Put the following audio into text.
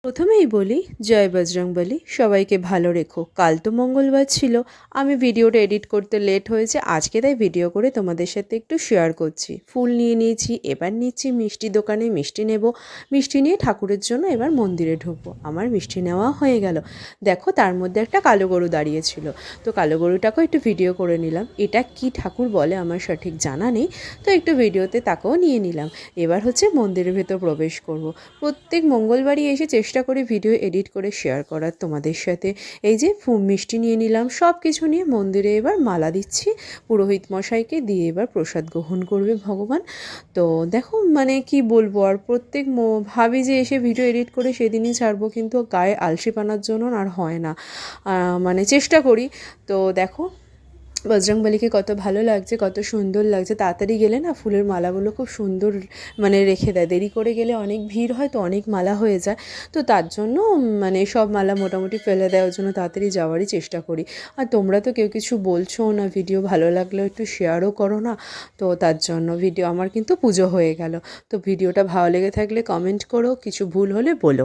প্রথমেই বলি জয় বজরংবলী, সবাইকে ভালো রেখো। কাল তো মঙ্গলবার ছিল, আমি ভিডিওটা এডিট করতে লেট হয়েছে আজকে, তাই ভিডিও করে তোমাদের সাথে একটু শেয়ার করছি। ফুল নিয়ে নিয়েছি, এবার নিচ্ছি মিষ্টি দোকানে মিষ্টি নেব। মিষ্টি নিয়ে ঠাকুরের জন্য এবার মন্দিরে ঢুকবো। আমার মিষ্টি নেওয়া হয়ে গেল। দেখো তার মধ্যে একটা কালো গরু দাঁড়িয়েছিল, তো কালো গরুটাকেও একটু ভিডিও করে নিলাম। এটা কি ঠাকুর বলে আমার সঠিক জানা নেই, তো একটু ভিডিওতে তাকেও নিয়ে নিলাম। এবার হচ্ছে মন্দিরের ভেতর প্রবেশ করব। প্রত্যেক মঙ্গলবারই এসে চেষ্টা করি ভিডিও এডিট করে শেয়ার করার তোমাদের সাথে। এই যে মিষ্টি নিয়ে নিলাম, সব কিছু নিয়ে মন্দিরে এবার মালা দিচ্ছি পুরোহিত মশাইকে, দিয়ে এবার প্রসাদ গ্রহণ করবে ভগবান। তো দেখো মানে কি বলবো আর, প্রত্যেক ভাবি যে এসে ভিডিও এডিট করে সেদিনই ছাড়বো, কিন্তু গায়ে আলসিপানার জন্য আর হয় না। মানে চেষ্টা করি। তো দেখো বজরংবলীকে কত ভালো লাগছে, কত সুন্দর লাগছে। তাড়াতাড়ি গেলে না ফুলের মালাগুলো খুব সুন্দর মানে রেখে দেয়, দেরি করে গেলে অনেক ভিড় হয় তো অনেক মালা হয়ে যায়। তো তার জন্য মানে সব মালা মোটামুটি ফেলে দেওয়ার জন্য তাড়াতাড়ি যাওয়ারই চেষ্টা করি। আর তোমরা তো কেউ কিছু বলছো না, ভিডিও ভালো লাগলেও একটু শেয়ারও করো না। তো তার জন্য ভিডিও আমার কিন্তু পুজো হয়ে গেল। তো ভিডিওটা ভালো লেগে থাকলে কমেন্ট করো, কিছু ভুল হলে বলো।